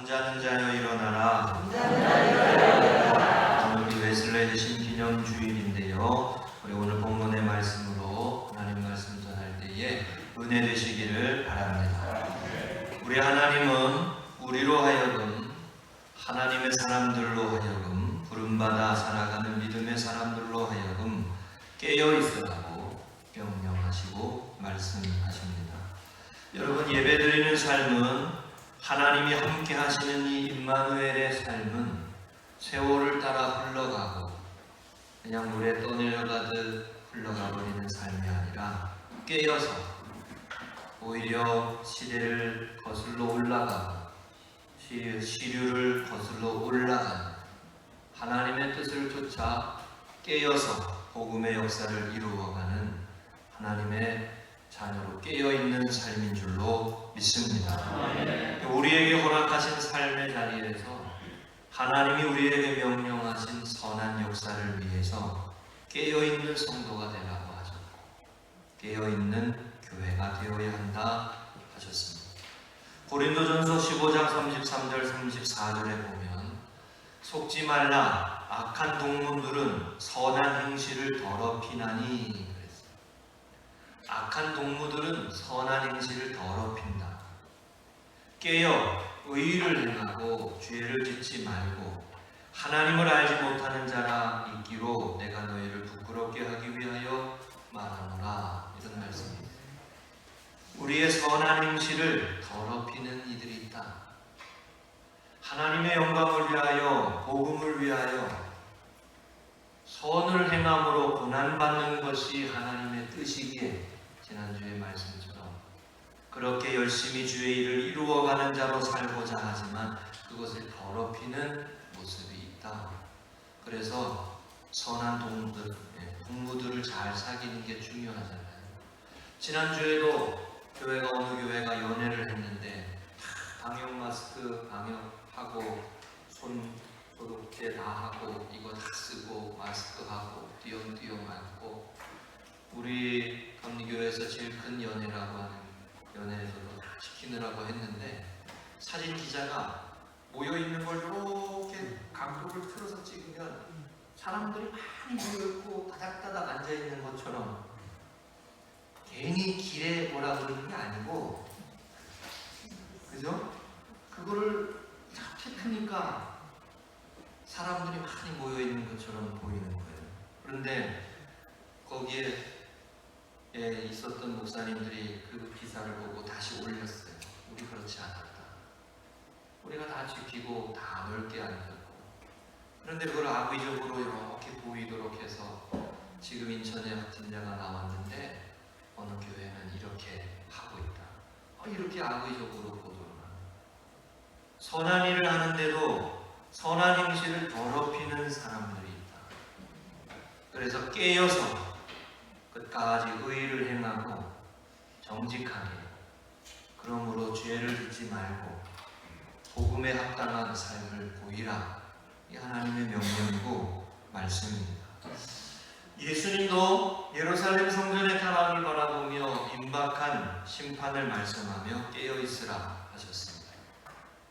잠자는 자여 일어나라. 오늘 우리 웨슬레이 신기념주일인데요. 우리 오늘 본문의 말씀으로 하나님 말씀 전할 때에 은혜 되시기를 바랍니다. 우리 하나님은 우리로 하여금 하나님의 사람들로 하여금 부름받아 살아가는 믿음의 사람들로 하여금 깨어있으라고 명령하시고 말씀하십니다. 여러분, 예배드리는 삶은 하나님이 함께 하시는 이 임마누엘의 삶은 세월을 따라 흘러가고 그냥 물에 떠내려가듯 흘러가 버리는 삶이 아니라 깨어서 오히려 시대를 거슬러 올라가고 시류를 거슬러 올라가는 하나님의 뜻을 쫓아 깨어서 복음의 역사를 이루어가는 하나님의 자녀로 깨어있는 삶인 줄로 믿습니다. 우리에게 허락하신 삶의 자리에서 하나님이 우리에게 명령하신 선한 역사를 위해서 깨어있는 성도가 되라고 하셨고 깨어있는 교회가 되어야 한다 하셨습니다. 고린도전서 15장 33절 34절에 보면 속지 말라 악한 동물들은 선한 행실을 더럽히나니 그랬어요. 악한 동물들은 선한 행실을 더럽힌다. 깨어 의의를 행하고 죄를 짓지 말고 하나님을 알지 못하는 자라 있기로 내가 너희를 부끄럽게 하기 위하여 말하노라. 이런 말씀입니다. 우리의 선한 행실을 더럽히는 이들이 있다. 하나님의 영광을 위하여 복음을 위하여 선을 행함으로 고난받는 것이 하나님의 뜻이기에 지난주의 말씀처럼 그렇게 열심히 주의 일을 이루어가는 자로 살고자 하지만 그것을 더럽히는 모습이 있다. 그래서 선한 동무들을 잘 사귀는 게 중요하잖아요. 지난주에도 교회가 어느 교회가 연애를 했는데 방역 마스크 방역하고 손 소독제 다 하고 이거 다 쓰고 마스크 하고 띄엄띄엄 앉고 우리 감리교회에서 제일 큰 연애라고 하는 연애에서도 다 시키느라고 했는데 사진 기자가 모여있는 걸 이렇게 각도를 틀어서 찍으면 사람들이 많이 모여있고 다닥다닥 앉아있는 것처럼 괜히 길에 뭐라 그러는 게 아니고 그죠? 그거를 이렇게 크니까 사람들이 많이 모여있는 것처럼 보이는 거예요. 그런데 거기에 있었던 목사님들이 그 기사를 보고 다시 올렸어요. 우리 그렇지 않았다. 우리가 다 지키고 다 넓게 앉았고 그런데 그걸 악의적으로 이렇게 보이도록 해서 지금 인천에 확진자가 나왔는데 어느 교회는 이렇게 하고 있다. 이렇게 악의적으로 보도를 합니다. 선한 일을 하는데도 선한 행실을 더럽히는 사람들이 있다. 그래서 깨어서 끝까지 의의를 행하고 정직하게 그러므로 죄를 짓지 말고 복음에 합당한 삶을 보이라. 이 하나님의 명령이고 말씀입니다. 예수님도 예루살렘 성전의 타락을 바라보며 임박한 심판을 말씀하며 깨어있으라 하셨습니다.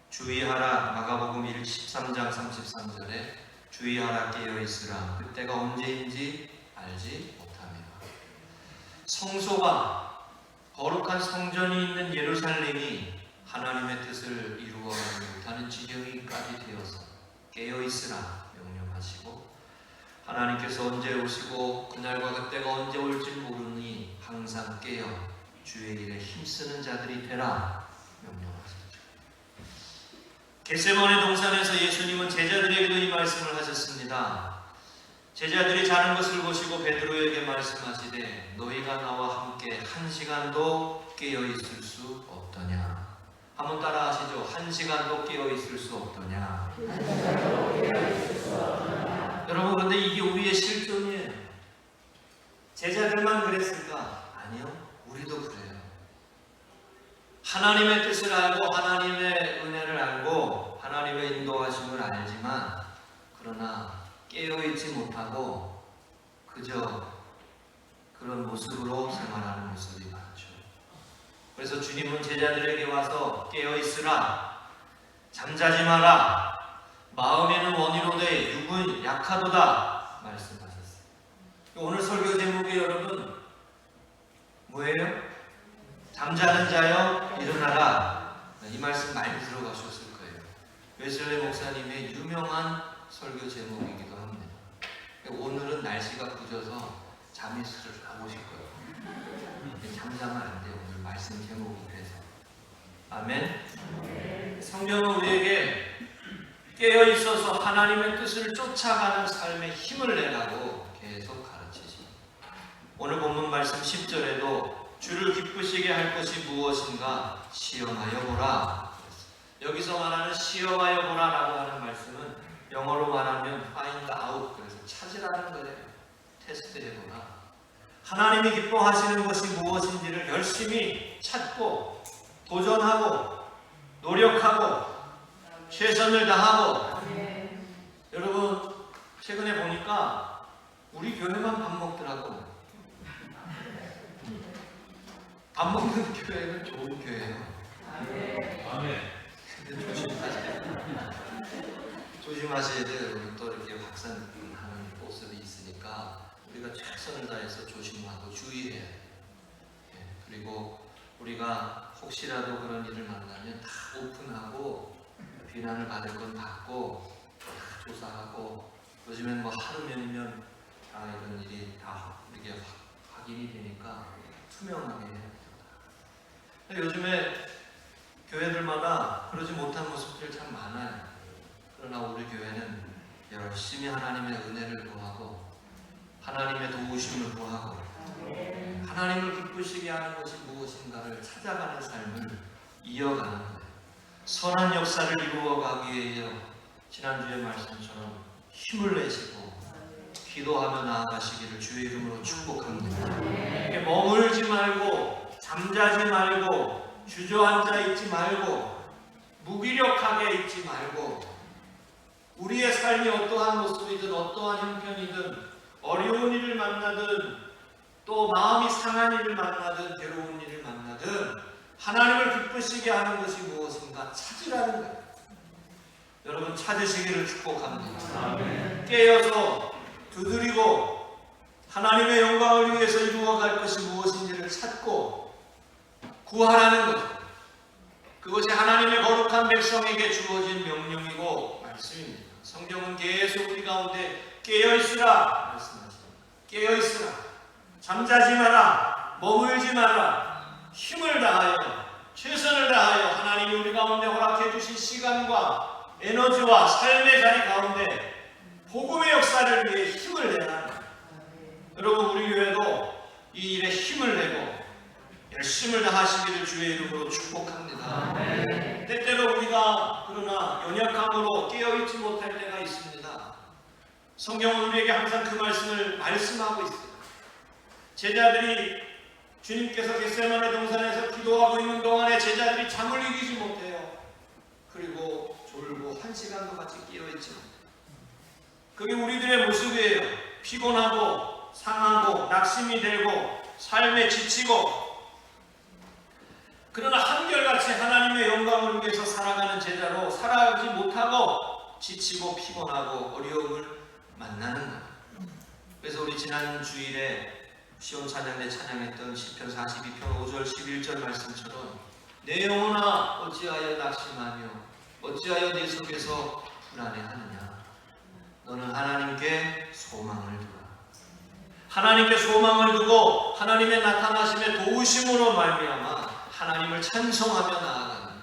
주의하라. 마가복음 13장 33절에 주의하라 깨어있으라. 그때가 언제인지 알지 못합니다. 성소가 거룩한 성전이 있는 예루살렘이 하나님의 뜻을 이루어가지 못하는 지경이까지 되어서 깨어있으라 명령하시고 하나님께서 언제 오시고 그날과 그때가 언제 올지 모르니 항상 깨어 주의 일에 힘쓰는 자들이 되라 명령하셨죠. 겟세마네 동산에서 예수님은 제자들에게도 이 말씀을 하셨습니다. 제자들이 자는 것을 보시고 베드로에게 말씀하시되 너희가 나와 함께 한 시간도 깨어있을 수 없더냐. 한번 따라 하시죠. 한 시간도 깨어있을 수 없더냐. 여러분, 그런데 이게 우리의 실존이에요. 제자들만 그랬을까? 아니요. 우리도 그래요. 하나님의 뜻을 알고 하나님의 은혜를 알고 하나님의 인도하심을 알지만 그러나 깨어있지 못하고 그저 그런 모습으로 생활하는 모습이 많죠. 그래서 주님은 제자들에게 와서 깨어있으라. 잠자지 마라. 마음에는 원이로되 육은 약하도다 말씀하셨어요. 오늘 설교 제목이 여러분 뭐예요? 잠자는 자여 일어나라. 이 말씀 많이 들어가셨을 거예요. 웨슬리 목사님의 유명한 설교 제목이기도 합니다. 오늘은 날씨가 굳어서 잠이 슬슬 오실 거예요. 잠자면 안 돼요. 오늘 말씀 제목이 그래서. 아멘. 성경은 우리에게 깨어 있어서 하나님의 뜻을 쫓아가는 삶에 힘을 내라고 계속 가르치십니다. 오늘 본문 말씀 10절에도 주를 기쁘시게 할 것이 무엇인가 시험하여 보라. 여기서 말하는 시험하여 보라라고 하는 말씀은 영어로 말하면 find out, 그래서 찾으라는 거예요. 테스트해 보라. 하나님이 기뻐하시는 것이 무엇인지를 열심히 찾고 도전하고 노력하고 최선을 다하고. 여러분 최근에 보니까 우리 교회만 밥 먹더라고. 밥 먹는 교회는 좋은 교회예요. 근데 조심하셔야 돼요. 여러분 또 이렇게 확산하는 모습이 있으니까 우리가 최선을 다해서 조심하고 주의해야 돼요. 그리고 우리가 혹시라도 그런 일을 만나면 다 오픈하고 비난을 받을 건 받고 다 조사하고, 요즘엔 뭐 하루 몇이면 다 이런 일이 다 이게 확인이 되니까 투명하게 해야 됩니다. 요즘에 교회들마다 그러지 못한 모습들이 참 많아요. 그러나 우리 교회는 열심히 하나님의 은혜를 구하고 하나님의 도우심을 구하고 하나님을 기쁘시게 하는 것이 무엇인가를 찾아가는 삶을 이어가는 거예요. 선한 역사를 이루어가기 위해 지난주의 말씀처럼 힘을 내시고 기도하며 나아가시기를 주의 이름으로 축복합니다. 머물지 말고 잠자지 말고 주저앉아 있지 말고 무기력하게 있지 말고, 우리의 삶이 어떠한 모습이든 어떠한 형편이든 어려운 일을 만나든 또 마음이 상한 일을 만나든 괴로운 일을 만나든 하나님을 기쁘시게 하는 것이 무엇인가 찾으라는 거예요. 여러분 찾으시기를 축복합니다. 아멘. 깨어서 두드리고 하나님의 영광을 위해서 이루어갈 것이 무엇인지를 찾고 구하라는 것. 그것이 하나님의 거룩한 백성에게 주어진 명령이고 말씀입니다. 성경은 계속 우리 가운데 깨어있으라 말씀하십니다. 깨어있으라. 잠자지 마라. 머물지 마라. 힘을 다하여 최선을 다하여 하나님이 우리 가운데 허락해 주신 시간과 에너지와 삶의 자리 가운데 복음의 역사를 위해 힘을 내라. 여러분 우리 교회도 이 일에 힘을 내고 열심을 다하시기를 주의 이름으로 축복합니다. 네. 때때로 우리가 그러나 연약함으로 깨어있지 못할 때가 있습니다. 성경은 우리에게 항상 그 말씀을 말씀하고 있습니다. 제자들이 주님께서 겟세마네 동산에서 기도하고 있는 동안에 제자들이 잠을 이기지 못해요. 그리고 졸고 1시간도 같이 깨어있지 못해요. 그게 우리들의 모습이에요. 피곤하고 상하고 낙심이 되고 삶에 지치고, 그러나 한결같이 하나님의 영광을 위해서 살아가는 제자로 살아가지 못하고 지치고 피곤하고 어려움을 만나는 것. 그래서 우리 지난 주일에 시온 찬양대 찬양했던 시편 42편 5절 11절 말씀처럼 내 영혼아 어찌하여 낙심하며 어찌하여 네 속에서 불안해하느냐. 너는 하나님께 소망을 두라. 하나님께 소망을 두고 하나님의 나타나심의 도우심으로 말미암아 하나님을 찬송하며 나아가는.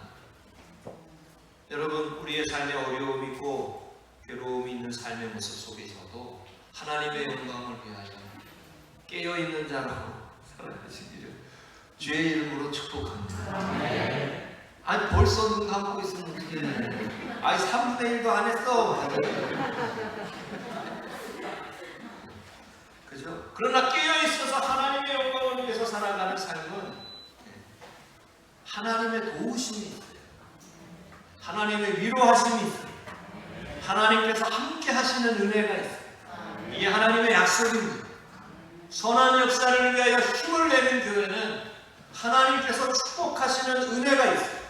여러분 우리의 삶에 어려움이 있고 괴로움이 있는 삶의 모습 속에서도 하나님의 영광을 위하여 깨어있는 자로 살아가시기를 주의 이름으로 축복합니다. 아니 벌써 눈 감고 있으면 어떻게 해. 아니 3분의 1도 안 했어. 그죠? 그러나 깨어있어서 하나님의 영광을 위해서 살아가는 삶은 하나님의 도우심이 있어요. 하나님의 위로하심이 있어요. 하나님께서 함께 하시는 은혜가 있어요. 이게 하나님의 약속입니다. 선한 역사를 위하여 힘을 내는 교회는 하나님께서 축복하시는 은혜가 있어요.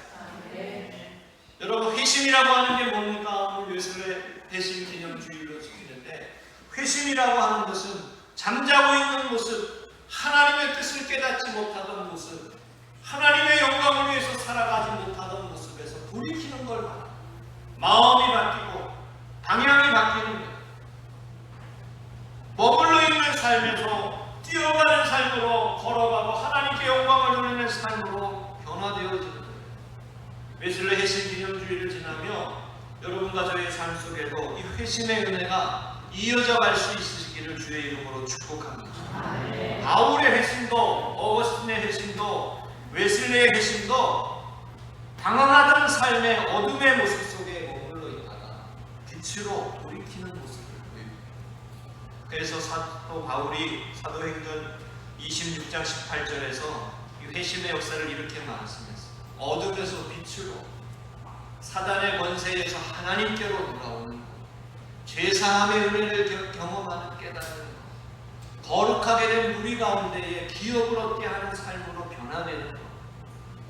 여러분 회심이라고 하는 게 뭡니까? 오늘 예술의 회심 기념주일로 지키는데, 회심이라고 하는 것은 잠자고 있는 모습, 하나님의 뜻을 깨닫지 못하던 모습, 하나님의 영광을 위해서 살아가지 못하던 모습에서 돌이키는 걸 말합니다. 마음이 바뀌고 방향이 바뀌는 거예요. 머물러 있는 삶에서 뛰어가는 삶으로 걸어가고 하나님께 영광을 돌리는 삶으로 변화되어지는 거예요. 웨슬리 회심 기념주의를 지나며 여러분과 저의 삶 속에도 이 회심의 은혜가 이어져 갈 수 있으시기를 주의 이름으로 축복합니다. 바울의 회심도, 어거스틴의 회심도, 웨슬리의 회심도 방황하던 삶의 어둠의 모습 속에 머물러 있다가 빛으로 돌이키는 모습을 보입니다. 그래서 사도 바울이 사도행전 26장 18절에서 이 회심의 역사를 이렇게 말씀했습니다. 어둠에서 빛으로, 사단의 권세에서 하나님께로 돌아오는 것, 죄사함의 은혜를 경험하는 깨닫는 것, 거룩하게 된 무리 가운데에 기업을 얻게 하는 삶으로 변화되는 것,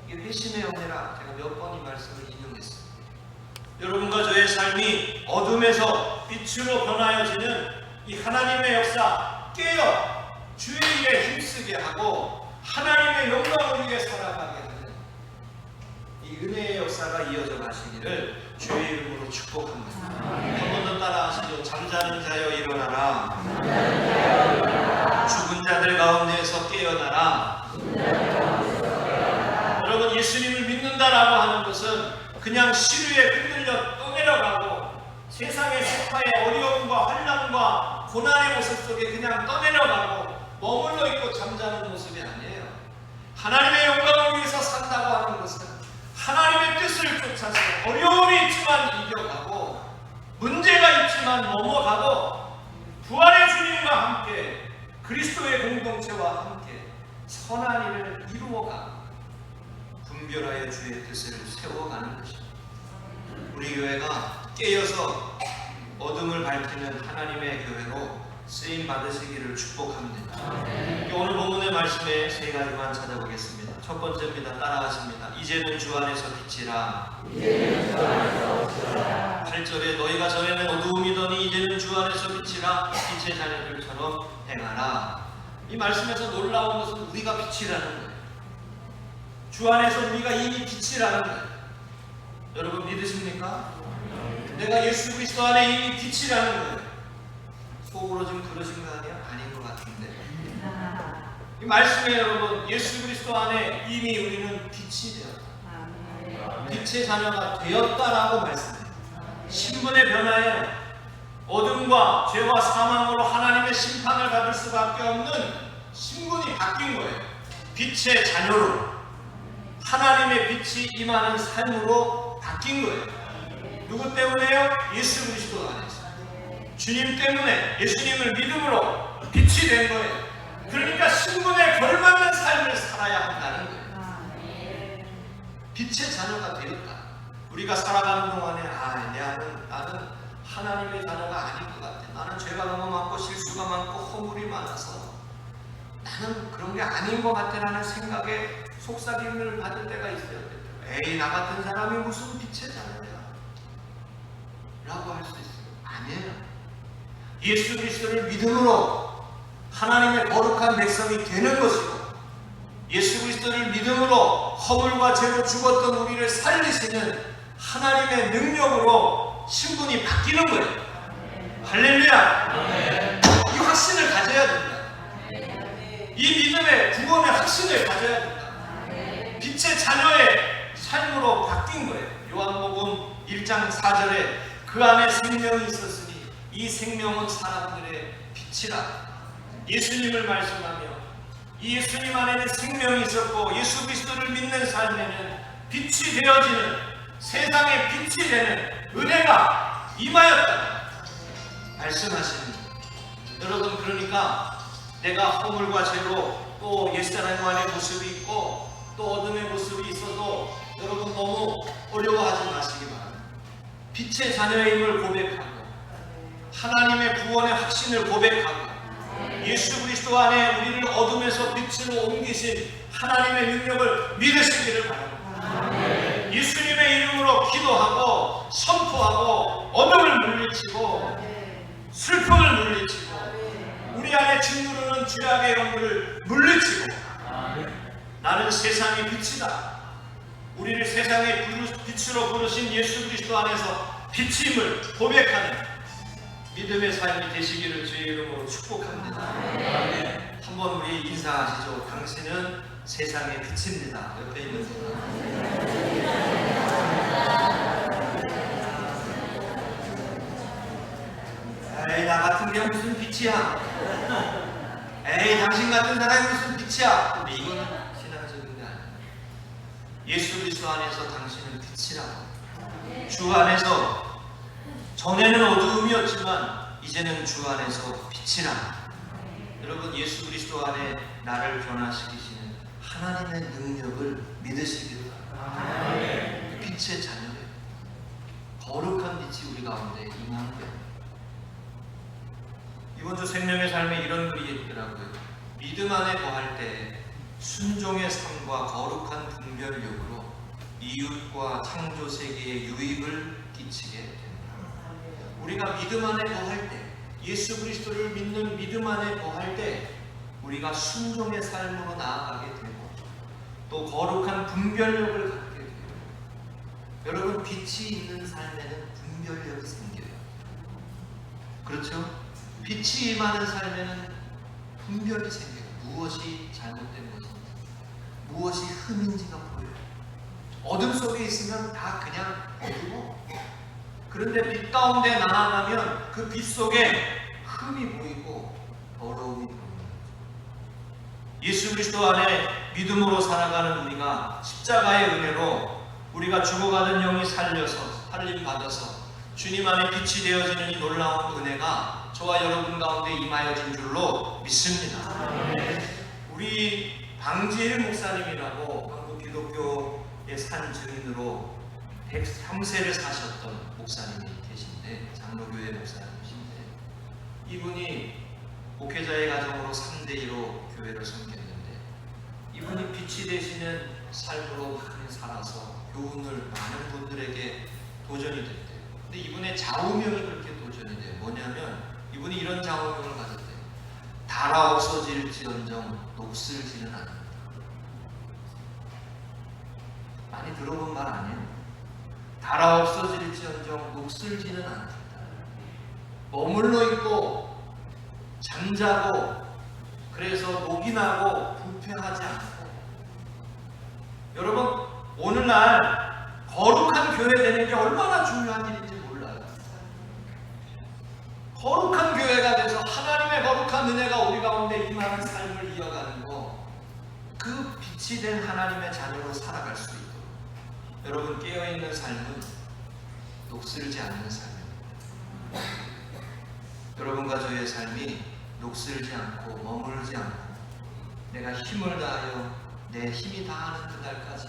이게 회심의 은혜라 제가 몇 번 이 말씀을 인용했습니다. 여러분과 저의 삶이 어둠에서 빛으로 변화해지는 이 하나님의 역사 깨어 주의 일에 힘쓰게 하고 하나님의 영광을 위해 살아가게 하는 이 은혜의 역사가 이어져 가시기를 주의 이름으로 축복합니다. 한 번 더 따라하시죠. 잠자는 자여 일어나라. 죽은 자들 가운데에서 깨어나라. 여러분, 예수님을 믿는다라고 하는 것은 그냥 시류에 흔들려 떠내려가고 세상의 세파의 어려움과 환난과 고난의 모습 속에 그냥 떠내려가고 머물러 있고 잠자는 모습이 아니에요. 하나님의 영광을 위해서 산다고 하는 것은 하나님의 뜻을 쫓아서 어려움이 있지만 이겨가고 문제가 있지만 넘어가고 부활의 주님과 함께 그리스도의 공동체와 함께 선한 일을 이루어가고 분별하여 주의 뜻을 세워가는 것입니다. 우리 교회가 깨어서 어둠을 밝히는 하나님의 교회로 쓰임 받으시기를 축복합니다. 오늘 본문의 말씀에 세 가지만 찾아보겠습니다. 첫 번째입니다. 따라하십니다. 이제는 주 안에서 빛이라. 8절에 너희가 전에는 어두움이더니 이제는 주 안에서 빛이라. 빛의 자녀들처럼 행하라. 이 말씀에서 놀라운 것은 우리가 빛이라는 거예요. 주 안에서 우리가 이미 빛이라는 거예요. 여러분 믿으십니까? 내가 예수 그리스도 안에 이미 빛이라는 거예요. 속으로 좀 그러신 거 아니야? 아닌 것 같은데. 이 말씀에 여러분, 예수 그리스도 안에 이미 우리는 빛이 되었다. 빛의 자녀가 되었다라고 말씀해요. 신분의 변화에 어둠과 죄와 사망으로 하나님의 심판을 받을 수밖에 없는 신분이 바뀐 거예요. 빛의 자녀로 하나님의 빛이 임하는 삶으로 바뀐 거예요. 누구 때문에요? 예수 그리스도 안에서. 주님 때문에, 예수님을 믿음으로 빛이 된 거예요. 그러니까 신분에 걸맞는 삶을 살아야 한다는 거예요. 빛의 자녀가 되었다. 우리가 살아가는 동안에 나는 하나님의 자녀가 아닌 것 같아. 나는 죄가 너무 많고 실수가 많고 허물이 많아서 나는 그런 게 아닌 것 같아 라는 생각에 속삭임을 받을 때가 있어요. 에이, 나 같은 사람이 무슨 빛의 자녀야 라고 할 수 있어요. 아니에요. 예수 그리스도를 믿음으로 하나님의 거룩한 백성이 되는 것이고, 예수 그리스도를 믿음으로 허물과 죄로 죽었던 우리를 살리시는 하나님의 능력으로 신분이 바뀌는 거예요. 할렐루야. 이 확신을 가져야 된다. 이 믿음의 구원의 확신을 가져야 된다. 빛의 자녀의 삶으로 바뀐 거예요. 요한복음 1장 4절에 그 안에 생명이 있었으니 이 생명은 사람들의 빛이라. 예수님을 말씀하며 이 예수님 안에는 생명이 있었고 예수 그리스도를 믿는 삶에는 빛이 되어지는, 세상의 빛이 되는 은혜가 임하였다 말씀하십니다. 여러분, 그러니까 내가 허물과 죄로 또 옛사람 안의 모습이 있고 또 어둠의 모습이 있어도 여러분 너무 어려워하지 마시기 바랍니다. 빛의 자녀임을 고백하고 하나님의 구원의 확신을 고백하고 예수 그리스도 안에 우리를 어둠에서 빛으로 옮기신 하나님의 능력을 믿으시기를 바랍니다. 예수님의 이름으로 기도하고 축복하고 어둠을 물리치고 슬픔을 물리치고 우리 안에 짓누르는 죄악의 영물을 물리치고 나는 세상의 빛이다. 우리를 세상의 빛으로 부르신 예수 그리스도 안에서 빛임을 고백하는 믿음의 삶이 되시기를 주의 이름으로 축복합니다. 한번 우리 인사하시죠. 당신은 세상의 빛입니다. 옆에 있는 사람. 에이, 나 같은 게 무슨 빛이야? 에이, 당신 같은 사람이 무슨 빛이야? 근데 이거는 신앙적인 게 아니야. 예수 그리스도 안에서 당신은 빛이라고. 주 안에서 전에는 어두움이었지만 이제는 주 안에서 빛이라. 여러분, 예수 그리스도 안에 나를 변화시키시는 하나님의 능력을 믿으시기를 바랍니다. 빛의 자녀예요. 거룩한 빛이 우리 가운데 임하는 거예요. 이번 주 생명의 삶에 이런 글이 있더라고요. 믿음 안에 거할 때 순종의 삶과 거룩한 분별력으로 이웃과 창조 세계에 유익을 끼치게 됩니다. 우리가 믿음 안에 거할 때, 예수 그리스도를 믿는 믿음 안에 거할 때 우리가 순종의 삶으로 나아가게 되고 또 거룩한 분별력을 갖게 돼요. 여러분, 빛이 있는 삶에는 분별력이 생겨요. 그렇죠? 빛이 임하는 삶에는 분별이 생겨요. 무엇이 잘못된 것인지, 무엇이 흠인지가 보여요. 어둠 속에 있으면 다 그냥 어두워. 그런데 빛 가운데 나아가면 그 빛 속에 흠이 보이고 더러움이 보이는 거죠. 예수 그리스도 안에 믿음으로 살아가는 우리가 십자가의 은혜로 우리가 죽어가는 영이 살림 받아서 주님 안에 빛이 되어지는 이 놀라운 은혜가 저와 여러분 가운데 임하여진 줄로 믿습니다. 우리 방지일 목사님이라고 한국 기독교의 산 증인으로 103세를 사셨던 목사님이 계신데, 장로교회 목사님이신데, 이분이 목회자의 가정으로 3대2로 교회를 섬겼는데 이분이 빛이 되시는 삶으로 많이 살아서 교훈을 많은 분들에게 도전이 됐대요. 근데 이분의 좌우명이 그렇게 도전이 돼요. 뭐냐면 이분이 이런 좌우명을 가졌대요. 달아 없어질지언정 녹슬지는 않는다. 많이 들어본 말 아니에요? 달아 없어질지언정 녹슬지는 않는다. 머물러 있고 잠자고 그래서 녹이 나고 부패하지 않고. 여러분, 오늘날 거룩한 교회 되는 게 얼마나 중요한 일인지 몰라요. 거룩한 교회가 돼서 하나님의 거룩한 은혜가 우리 가운데 임하는 삶을 이어가는 거, 그 빛이 된 하나님의 자녀로 살아갈 수 있도록 여러분, 깨어있는 삶은 녹슬지 않는 삶입니다. 여러분과 저의 삶이 녹슬지 않고 머물지 않고 내가 힘을 다하여 내 힘이 다하는 그날까지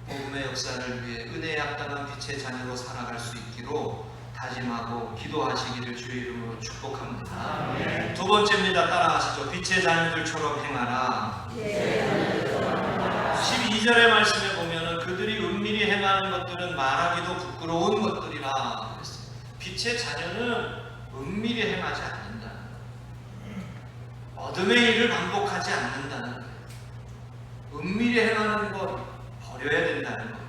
복음의 역사를 위해 은혜에 합당한 빛의 자녀로 살아갈 수 있기로 다짐하고 기도하시기를 주의 이름으로 축복합니다. 아멘. 두 번째입니다. 따라하시죠. 빛의 자녀들처럼 행하라. 12절의 말씀에 보면 그들이 은밀히 행하는 것들은 말하기도 부끄러운 것들이라 그랬어요. 빛의 자녀는 은밀히 행하지 않는다. 어둠의 일을 반복하지 않는다는 거예요. 은밀히 행하는 것 버려야 된다는 거예요.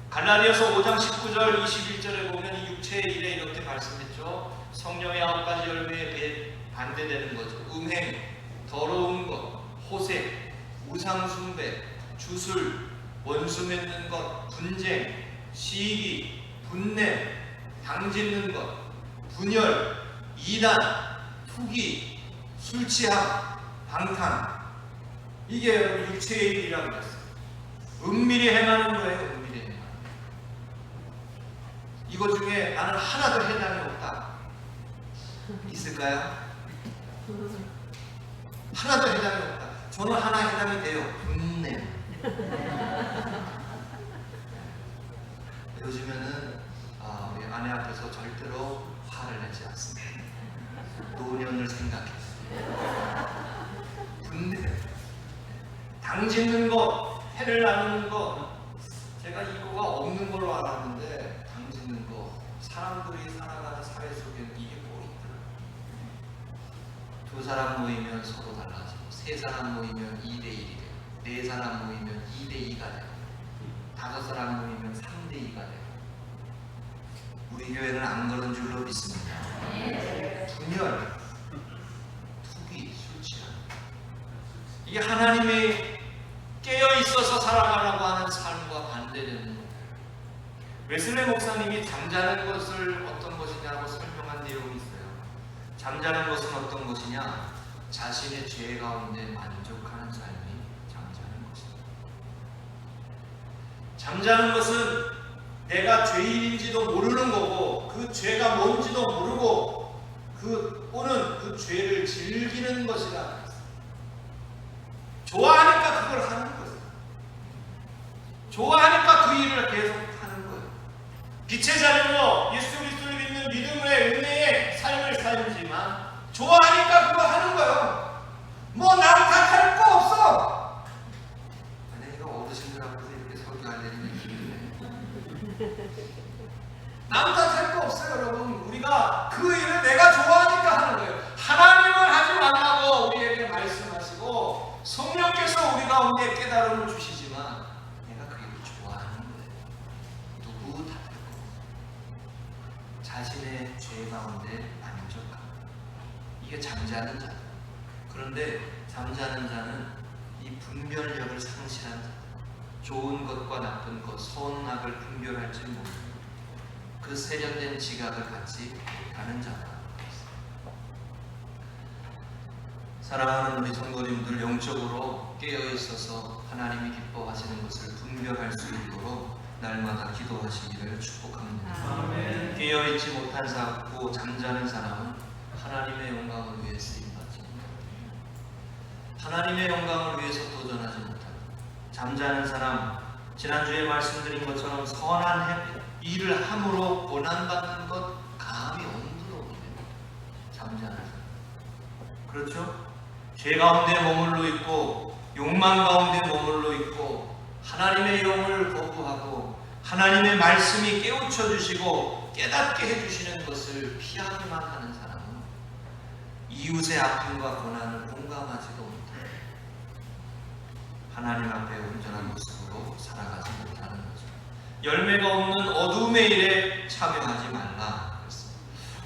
갈라디아서 5장 19절 21절에 보면 이 육체의 일에 이렇게 말씀했죠. 성령의 9가지 열매에 반대되는 거죠. 음행, 더러운 것, 호색, 우상숭배, 주술, 원수 맺는 것, 분쟁, 시기, 분냄, 당짓는 것, 분열, 이단, 투기, 술취함, 방탕. 이게 여러분 육체의 일이라고 했어요. 은밀히 행하는 거예요. 은밀히 행하는. 이거 중에 나는 하나도 해당이 없다. 있을까요? 하나도 해당이 없다. 저는 하나 해당이 돼요. 분냄. 요즘에는 우리 아내 앞에서 절대로 화를 내지 않습니다. 노년을 생각해서. 분냄. 당짓는 것, 해를 나누는 것. 제가 이거가 없는 걸로 알았는데 당짓는 것, 사람들이 살아가는 사회 속에는 이게 꼭 있더라고요. 두 사람 모이면 서로 달라지고, 세 사람 모이면 2대1이 돼요. 네 사람 모이면 2대2가 돼요. 5사람 모이면 3대2가 돼요. 우리 교회는 안 그런 줄로 믿습니다. 분열, 투기, 술 취한, 이게 하나님의 깨어 있어서 살아가라고 하는 삶과 반대되는 거예요. 웨슬레 목사님이 잠자는 것을 어떤 것이냐고 설명한 내용이 있어요. 잠자는 것은 어떤 것이냐? 자신의 죄 가운데 만족하는 삶이 잠자는 것입니다. 잠자는 것은 내가 죄인인지도 모르는 거고, 그 죄가 뭔지도 모르고, 또는 그 죄를 즐기는 것이라. 좋아하니까 그걸 하는 거예요. 좋아하니까 그 일을 계속 하는 거예요. 빛의 자녀로 예수 그리스도를 믿는 믿음의 은혜의 삶을 살지만 좋아하니까 그거 하는 거예요. 뭐 남 탓할 거 없어. 아니, 이거 어르신들 앞에서 이렇게 설교하려는 얘기인데 남 탓할 거 없어요. 여러분, 우리가 그 일을 내가 좋아하니까 하는 거예요. 하나님은 하지 말라고 우리에게 말씀하시고 성령께서 우리 가운데 깨달음을 주시지만 내가 그 일을 좋아하는 거예요. 누구 탓할 거 없어요. 자신의 죄 가운데 만족합니다. 이게 잠자는 자다. 그런데 잠자는 자는 이 분별력을 상실한 자다. 좋은 것과 나쁜 것, 선악 악을 분별할지 모르고 그 세련된 지각을 갖지 못하는 자다. 사랑하는 우리 성도님들, 영적으로 깨어있어서 하나님이 기뻐하시는 것을 분별할 수 있도록 날마다 기도하시기를 축복합니다. 아멘. 깨어있지 못한 사고 잠자는 사람은 하나님의 영광을 위해 쓰임받지 못합니다. 하나님의 영광을 위해서 도전하지 못합니다. 잠자는 사람, 지난주에 말씀드린 것처럼 선한 일을 함으로 고난받는 것 감히 엄두도 못 냅니다. 잠자는 사람. 그렇죠? 죄 가운데 머물러 있고 욕망 가운데 머물러 있고 하나님의 영을 거부하고 하나님의 말씀이 깨우쳐 주시고 깨닫게 해주시는 것을 피하기만 하는 사람은 이웃의 아픔과 고난을 공감하지도 못합니다. 하나님 앞에 온전한 모습으로 살아가지 못하는 거죠. 열매가 없는 어두움의 일에 참여하지 말라.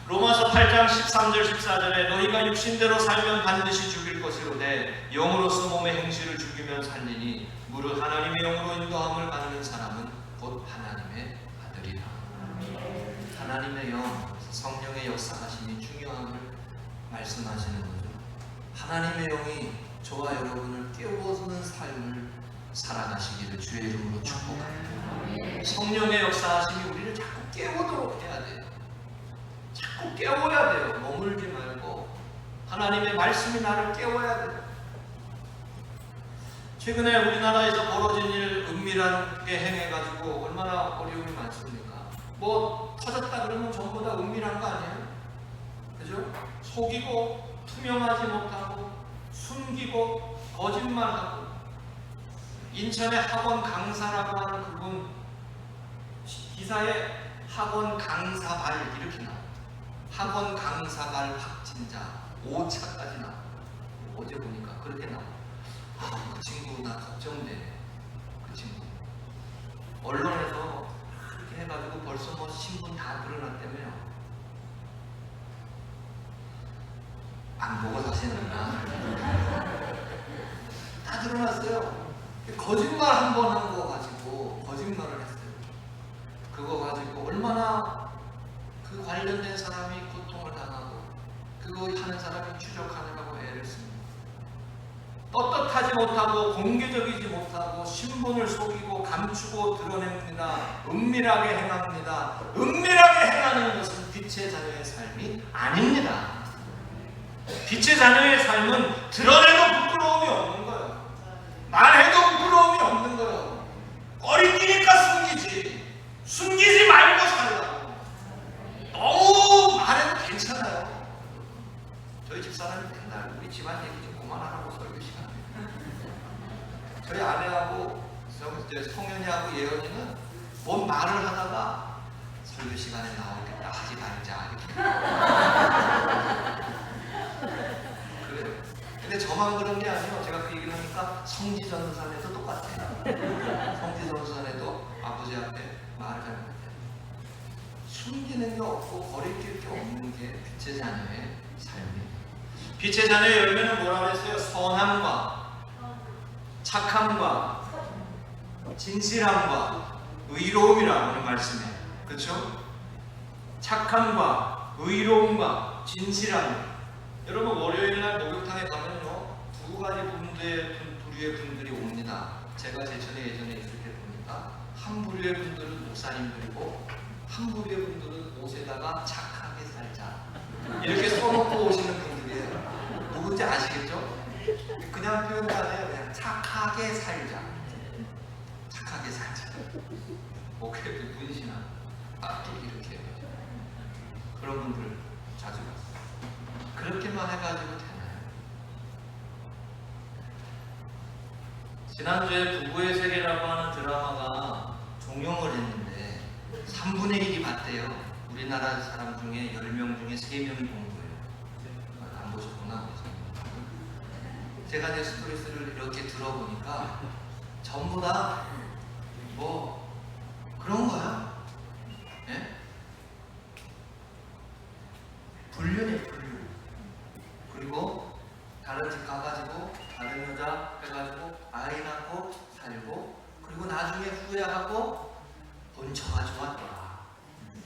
로마서 8장 13절 14절에 너희가 육신대로 살면 반드시 죽일 것이로되 영으로서 몸의 행실을 죽이면 살리니 무릇 하나님의 영으로 인도함을 받는 사람은 곧 하나님의 아들이라. 하나님의 영, 성령의 역사하심이 중요함을 말씀하시는 거죠. 하나님의 영이 저와 여러분을 깨워주는 삶을 살아가시기를 주의 이름으로 축복합니다. 성령의 역사하심이 우리를 자꾸 깨우도록 해야 돼요. 자꾸 깨워야 돼요. 머물지 말고 하나님의 말씀이 나를 깨워야 돼요. 최근에 우리나라에서 벌어진 일 은밀하게 행해가지고 얼마나 어려움이 많습니까? 뭐 터졌다 그러면 전부 다 은밀한 거 아니에요? 그죠? 속이고 투명하지 못하고 숨기고 거짓말하고. 인천의 학원 강사라고 하는 그분 기사에 학원 강사발 이렇게 나와요. 학원 강사발 확진자 5차까지 나와요. 어제 보니까 그렇게 나와요. 그 친구 나 걱정돼. 그 친구 언론에서 그렇게 해가지고 벌써 뭐 신분 다 드러났다며요. 안 보고 사시는구나. 다 드러났어요. 거짓말 한 번 한 거 가지고 거짓말을 했어요. 그거 가지고 얼마나 그 관련된 사람이 고통을 당하고 그거 하는 사람이 추적하느라고 애를 씁니다. 떳떳하지 못하고 공개적이지 못하고 신분을 속이고 감추고 드러냅니다. 은밀하게 행합니다. 은밀하게 행하는 것은 빛의 자녀의 삶이 아닙니다. 빛의 자녀의 삶은 드러내도 부끄러움이 없는 거예요. 말해도 부끄러움이 없는 거예요. 꺼리끼니까 숨기지. 숨기지 말고 살라고. 너무 말해도 괜찮아요. 저희 집사람이 맨날 우리 집안 얘기 좀 그만하라고 설교 시간에. 저희 아내하고 성현이하고 예언이는 뭔 말을 하다가 설교 시간에 나올 때 하지 말자 이렇게. 그래요. 근데 저만 그런 게 아니에요. 제가 그 얘기를 하니까 성지전선에도 똑같아요. 성지전선에도 아버지 앞에 말을 하는 거예요. 숨기는 게 없고 버릴 게 없는 게 빛의 자녀의 삶이에요. 빛의 자녀의 열매는 뭐라고 했어요? 선함과 착함과 진실함과 의로움이라고 하는 말씀이에요. 그렇죠? 착함과 의로움과 진실함. 여러분 월요일날 목욕탕에 가면요 두 가지 부류의 분들이 옵니다. 제가 제천에 예전에 있을 때 보니까 한 부류의 분들은 목사님들이고 한 부류의 분들은 옷에다가 착하게 살자 이렇게 써놓고 오시는 분들이에요. 누군지 아시겠죠? 그냥 표현도 안 해요. 그냥 착하게 살자. 착하게 살자. 목에 문신한 딱 이렇게 그런 분들 자주 봤어요. 그렇게만 해가지고 되나요? 지난주에 부부의 세계라고 하는 드라마가 종영을 했는데 3분의 1이 봤대요. 우리나라 사람 중에 10명 중에 3명이 본 거예요. 안 보셨구나. 제가 내 스토리스를 이렇게 들어보니까 전부 다 뭐 그런 거야. 예? 불륜이에요, 불륜. 그리고 다른 집 가가지고 다른 여자 해가지고 아이 낳고 살고 그리고 나중에 후회하고 본처가 좋았더라.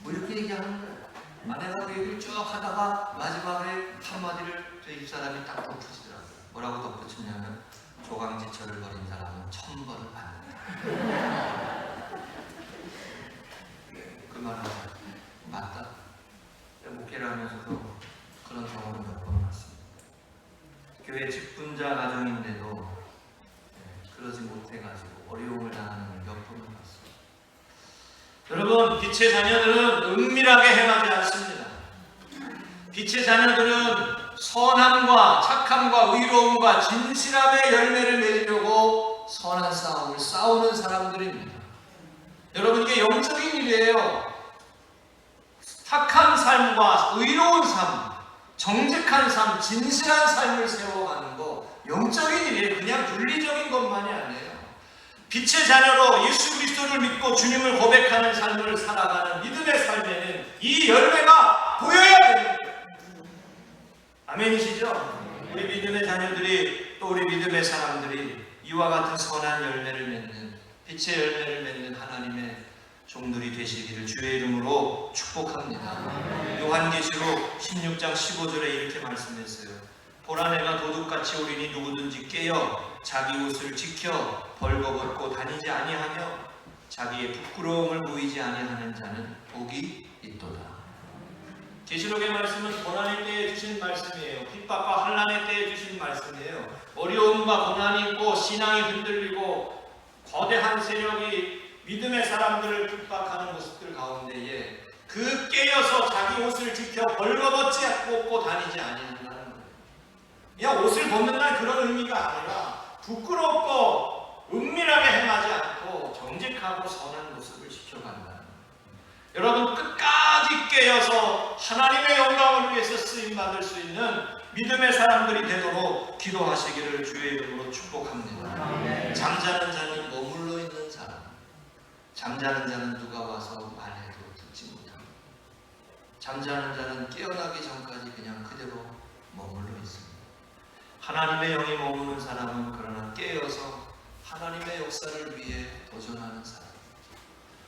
뭐 이렇게 얘기하는 거예요. 아내가 그 얘기를 쭉 하다가 마지막에 한마디를 저희 집사람이 딱 덧붙이더라고요. 뭐라고 덧붙였냐면 조강지처를 벌인 사람은 천벌을 받는다. 그 말은 맞다. 목회를 하면서도 그런 경험을 몇 번 봤습니다. 교회 직분자 가정인데도 그러지 못해가지고 어려움을 당하는 걸 몇 번을 봤습니다. 여러분, 빛의 자녀들은 은밀하게 행하지 않습니다. 빛의 자녀들은 선함과 착함과 의로움과 진실함의 열매를 맺으려고 선한 싸움을 싸우는 사람들입니다. 여러분, 이게 영적인 일이에요. 착한 삶과 의로운 삶, 정직한 삶, 진실한 삶을 세워가는 거 영적인 일이에요. 그냥 윤리적인 것만이 아니에요. 빛의 자녀로 예수 그리스도를 믿고 주님을 고백하는 삶을 살아가는 믿음의 삶에는 이 열매가 보여야 됩니다. 아멘이시죠? 우리 믿음의 자녀들이 또 우리 믿음의 사람들이 이와 같은 선한 열매를 맺는 빛의 열매를 맺는 하나님의 종들이 되시기를 주의 이름으로 축복합니다. 요한계시록 16장 15절에 이렇게 말씀했어요. 보라 내가 도둑같이 오리니 누구든지 깨어 자기 옷을 지켜 벌거벗고 다니지 아니하며 자기의 부끄러움을 보이지 아니하는 자는 복이 있도다. 계시록의 말씀은 고난의 때에 주신 말씀이에요. 핍박과 환난의 때에 주신 말씀이에요. 어려움과 고난이 있고 신앙이 흔들리고 거대한 세력이 믿음의 사람들을 핍박하는 모습들 가운데에 그 깨어서 자기 옷을 지켜 벌거벗지 않고 다니지 아니한다는 거예요. 그냥 옷을 벗는 날 그런 의미가 아니라 부끄럽고 은밀하게 행하지 않고 정직하고 선한 모습을 지켜간다는 거예요. 여러분, 끝까지 깨어서 하나님의 영광을 위해서 쓰임받을 수 있는 믿음의 사람들이 되도록 기도하시기를 주의 이름으로 축복합니다. 잠자는 자는 머물러 있는 사람, 잠자는 자는 누가 와서 말해도 듣지 못합니다. 잠자는 자는 깨어나기 전까지 그냥 그대로 머물러 있습니다. 하나님의 영이 머무는 사람은 그러나 깨어서 하나님의 역사를 위해 도전하는 사람.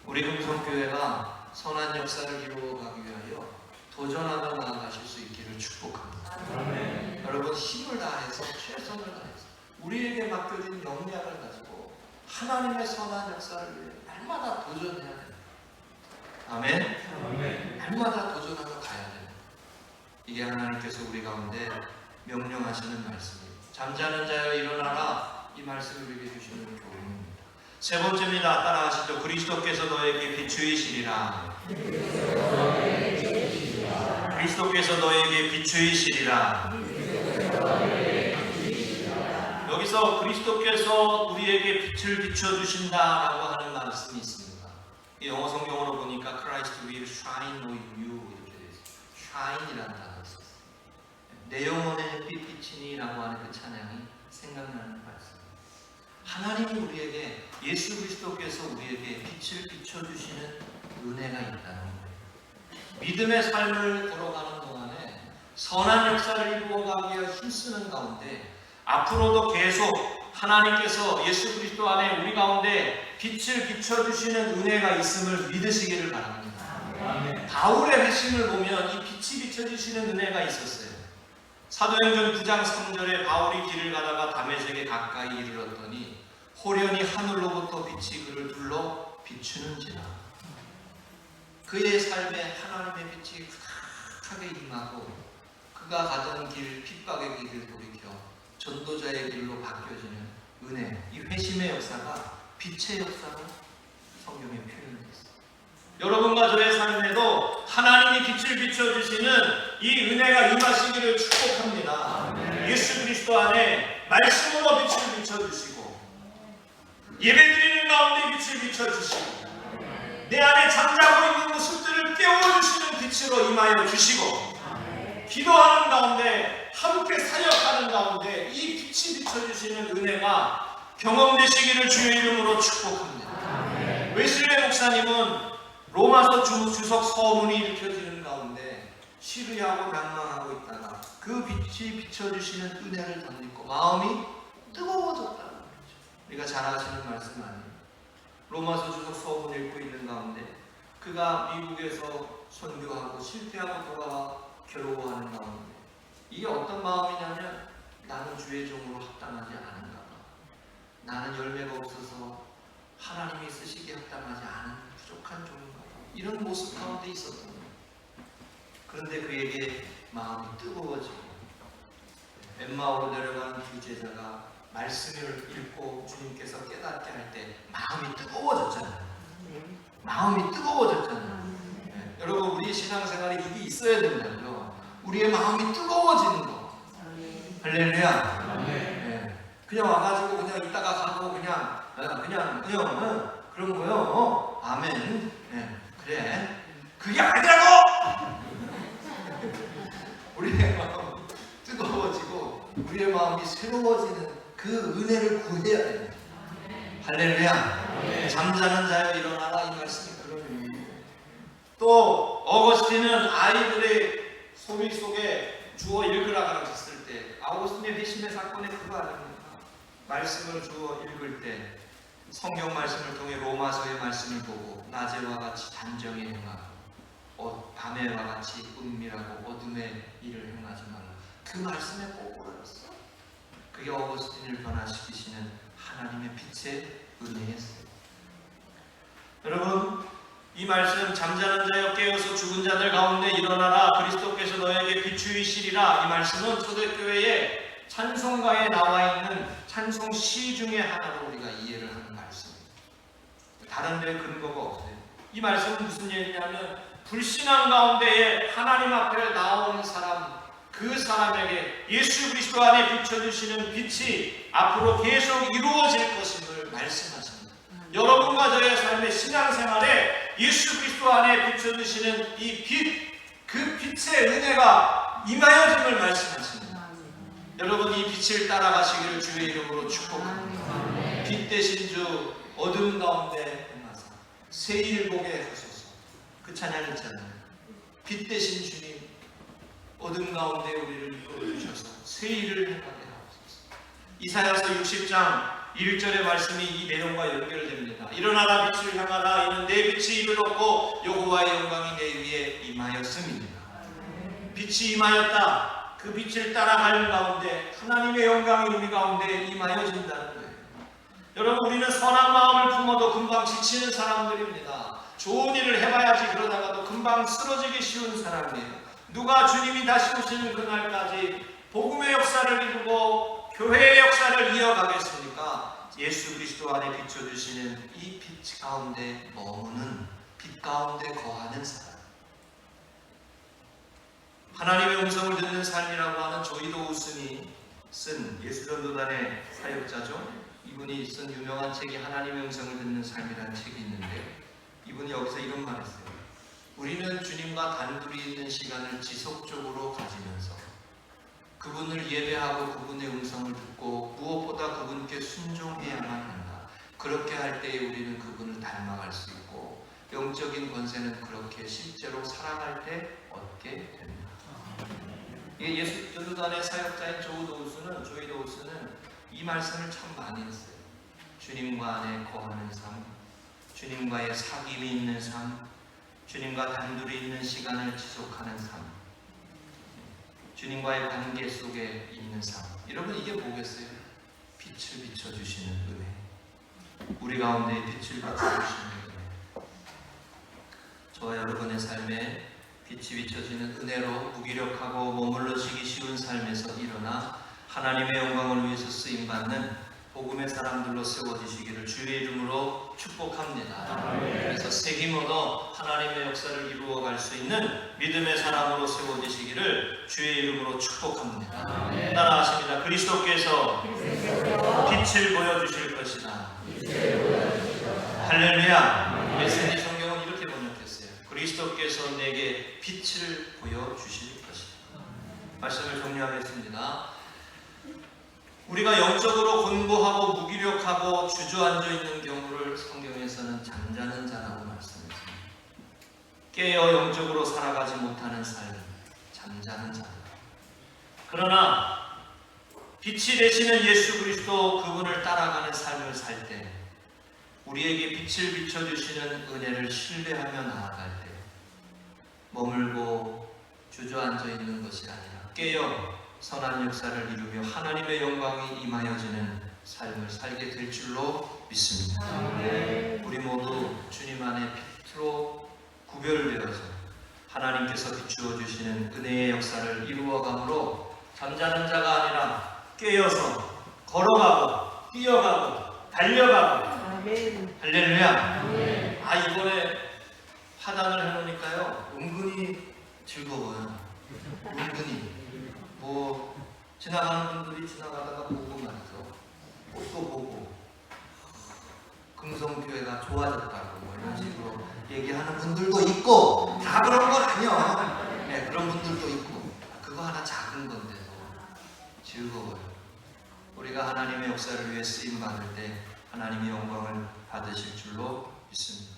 우리 금성교회가 선한 역사를 이루어가기 위하여 도전하며 나아가실 수 있기를 축복합니다. 아멘. 여러분, 힘을 다해서 최선을 다해서 우리에게 맡겨진 역량을 가지고 하나님의 선한 역사를 위해 날마다 도전해야 됩니다. 아멘. 아멘. 날마다 도전하며 가야 됩니다. 이게 하나님께서 우리 가운데 명령하시는 말씀입니다. 잠자는 자여 일어나라, 이 말씀을 우리에게 주시는 교훈입니다. 세 번째입니다. 따라하시죠. 그리스도께서 너에게 비추이시리라. 그리스도께서 너에게 비추이시리라. 여기서 그리스도께서 우리에게 빛을 비춰주신다라고 하는 말씀이 있습니다. 영어 성경으로 보니까 Christ will shine on you 이렇게 되어 있어요. shine이라는 단어가 있어요. 내 영혼에 햇빛 비치니라고 하는 그 찬양이 생각나는 말씀. 하나님이 우리에게, 예수 그리스도께서 우리에게 빛을 비춰주시는 은혜가 있다는 거예요. 믿음의 삶을 걸어가는 동안에 선한 역사를 이루어가기 위해 힘쓰는 가운데 앞으로도 계속 하나님께서 예수 그리스도 안에 우리 가운데 빛을 비춰주시는 은혜가 있음을 믿으시기를 바랍니다. 아멘. 바울의 회심을 보면 이 빛이 비춰주시는 은혜가 있었어요. 사도행전 9장 3절에 바울이 길을 가다가 다메섹에 가까이 이르렀더니 호련히 하늘로부터 빛이 그를 둘러 비추는지라. 그의 삶에 하나님의 빛이 크게 임하고 그가 가던 길, 핍박의 길을 돌이켜 전도자의 길로 바뀌어지는 은혜, 이 회심의 역사가 빛의 역사로 성경에 표현되어 있습니다. 여러분과 저의 삶에도 하나님이 빛을 비춰주시는 이 은혜가 임하시기를 축복합니다. 예수 그리스도 안에 말씀으로 빛을 비춰주시고 예배드리는 가운데 빛을 비춰주시고 내 안에 잠자고 있는 모습들을 깨워주시는 빛으로 임하여 주시고 기도하는 가운데 함께 사역하는 가운데 이 빛이 비춰주시는 은혜가 경험되시기를 주의 이름으로 축복합니다. 웨슬레 목사님은 로마서 주석 서문이 일으켜지는 가운데 시루하고 낭망하고 있다가 그 빛이 비춰주시는 은혜를 덧입고 마음이 뜨거워졌다는 거죠. 우리가 잘 아시는 말씀 아니에요. 로마서 주석 서문 읽고 있는 가운데 그가 미국에서 선교하고 실패하고 돌아와 괴로워하는 가운데 이게 어떤 마음이냐면 나는 주의 종으로 합당하지 않은가 봐. 나는 열매가 없어서 하나님이 쓰시기에 합당하지 않은 부족한 종인가 봐. 이런 모습 가운데 있었던 거예요. 그런데 그에게 마음이 뜨거워지고 엠마오로 내려가는 두 제자가 말씀을 읽고 주님께서 깨닫게 할 때 마음이 뜨거워졌잖아요. 마음이 뜨거워졌잖아요. 네. 여러분 우리 신앙생활에 이게 있어야 된다고요. 우리의 마음이 뜨거워지는 거. 할렐루야. 네. 그냥 와가지고 그냥 있다가 가고 그냥 그런 거요. 아멘. 네. 그래. 그게 아니라고. 우리의 마음이 뜨거워지고 우리의 마음이 새로워지는 그 은혜를 구해야 됩니다. 할렐루야. 잠자는 자여 일어나라 이 말씀이 그런 의미예요. 또 어거스틴은 아이들의 소위 속에 주어 읽으라 가르쳤을 때 아우구스틴의 회심의 사건에 그거 아닙니까? 말씀을 주어 읽을 때 성경 말씀을 통해 로마서의 말씀을 보고 낮에와 같이 단정히 행하고 밤에와 같이 은밀하고 어둠의 일을 행하지 말라. 그 말씀에 꼬꾸라졌어. 그게 어거스틴을 변화시키시는 하나님의 빛의 은혜였어요. 여러분 이 말씀 잠자는 자여 깨어서 죽은 자들 가운데 일어나라 그리스도께서 너에게 비추이시리라 이 말씀은 초대교회의 찬송가에 나와 있는 찬송시 중에 하나로 우리가 이해를 하는 말씀입니다. 다른 데 근거가 없어요. 이 말씀은 무슨 얘기냐면 불신앙 가운데에 하나님 앞에 나오는 사람 그 사람에게 예수 그리스도 안에 비춰주시는 빛이 앞으로 계속 이루어질 것임을 말씀하십니다. 여러분과 저의 삶의 신앙생활에 예수 그리스도 안에 비춰주시는 이 빛, 그 빛의 은혜가 임하여짐을 말씀하십니다. 여러분 이 빛을 따라가시기를 주의 이름으로 축복합니다. 빛 대신 주 어둠 가운데 행하사 새 일 보게 하소서. 그 찬양 있잖아요. 빛 대신 주님 어둠 가운데 우리를 이끌어주셔서 새 일을 행하게 하옵소서. 이사야서 60장 1절의 말씀이 이 내용과 연결됩니다. 일어나라 빛을 향하라 이는 내 빛이 이를 얻고 여호와의 영광이 내 위에 임하였음입니다. 빛이 임하였다. 그 빛을 따라가는 가운데 하나님의 영광이 우리 가운데 임하여진다는 거예요. 여러분 우리는 선한 마음을 품어도 금방 지치는 사람들입니다. 좋은 일을 해봐야지 그러다가도 금방 쓰러지기 쉬운 사람이에요. 누가 주님이 다시 오시는 그날까지 복음의 역사를 이루고 교회의 역사를 이어가겠습니까? 예수 그리스도 안에 비춰주시는 이 빛 가운데 머무는 빛 가운데 거하는 사람. 하나님의 음성을 듣는 삶이라고 하는 조이도 우슨이 쓴 예수전도단의 사역자죠. 이분이 쓴 유명한 책이 하나님의 음성을 듣는 삶이라는 책이 있는데 이분이 여기서 이런 말 했어요. 우리는 주님과 단둘이 있는 시간을 지속적으로 가지면서 그분을 예배하고 그분의 음성을 듣고 무엇보다 그분께 순종해야만 한다. 그렇게 할 때에 우리는 그분을 닮아갈 수 있고 영적인 권세는 그렇게 실제로 살아갈 때 얻게 됩니다. 이게 예수 전도단의 사역자인 조이 도우스는 이 말씀을 참 많이 했어요. 주님과 안에 거하는 삶, 주님과의 사귐이 있는 삶, 주님과 단둘이 있는 시간을 지속하는 삶, 주님과의 관계 속에 있는 삶. 여러분 이게 뭐겠어요? 빛을 비춰주시는 은혜. 우리 가운데 빛을 비춰주시는 은혜. 저와 여러분의 삶에 빛이 비춰지는 은혜로 무기력하고 머물러지기 쉬운 삶에서 일어나 하나님의 영광을 위해서 쓰임받는 복음의 사람들로 세워지시기를 주의 이름으로 축복합니다. 그래서 책임 얻어 하나님의 역사를 이루어갈 수 있는 믿음의 사람으로 세워지시기를 주의 이름으로 축복합니다. 따라하십니다. 그리스도께서 빛을 보여주실 것이다. 할렐루야. 메시지 성경은 이렇게 번역했어요. 그리스도께서 내게 빛을 보여주실 것이다. 말씀을 정리하겠습니다. 우리가 영적으로 곤고하고 무기력하고 주저앉아 있는 경우를 성경에서는 잠자는 자라고 말씀했습니다. 깨어 영적으로 살아가지 못하는 삶, 잠자는 자다. 그러나 빛이 되시는 예수 그리스도 그분을 따라가는 삶을 살 때 우리에게 빛을 비춰주시는 은혜를 신뢰하며 나아갈 때 머물고 주저앉아 있는 것이 아니라 깨어 선한 역사를 이루며 하나님의 영광이 임하여지는 삶을 살게 될 줄로 믿습니다. 우리 모두 주님 안에 빛으로 구별되어서 하나님께서 비추어 주시는 은혜의 역사를 이루어가므로 잠자는 자가 아니라 깨어서 걸어가고 뛰어가고 달려가고. 할렐루야. 이번에 화단을 해놓으니까요 은근히 즐거워요. 은근히 지나가는 분들이 지나가다가 보고 말이죠. 옷도 보고 금성교회가 좋아졌다고 이런 식으로 얘기하는 분들도 있고 다 그런 건 아니요. 네, 그런 분들도 있고 그거 하나 작은 건데도 즐거워요. 우리가 하나님의 역사를 위해 쓰임 받을 때 하나님의 영광을 받으실 줄로 믿습니다.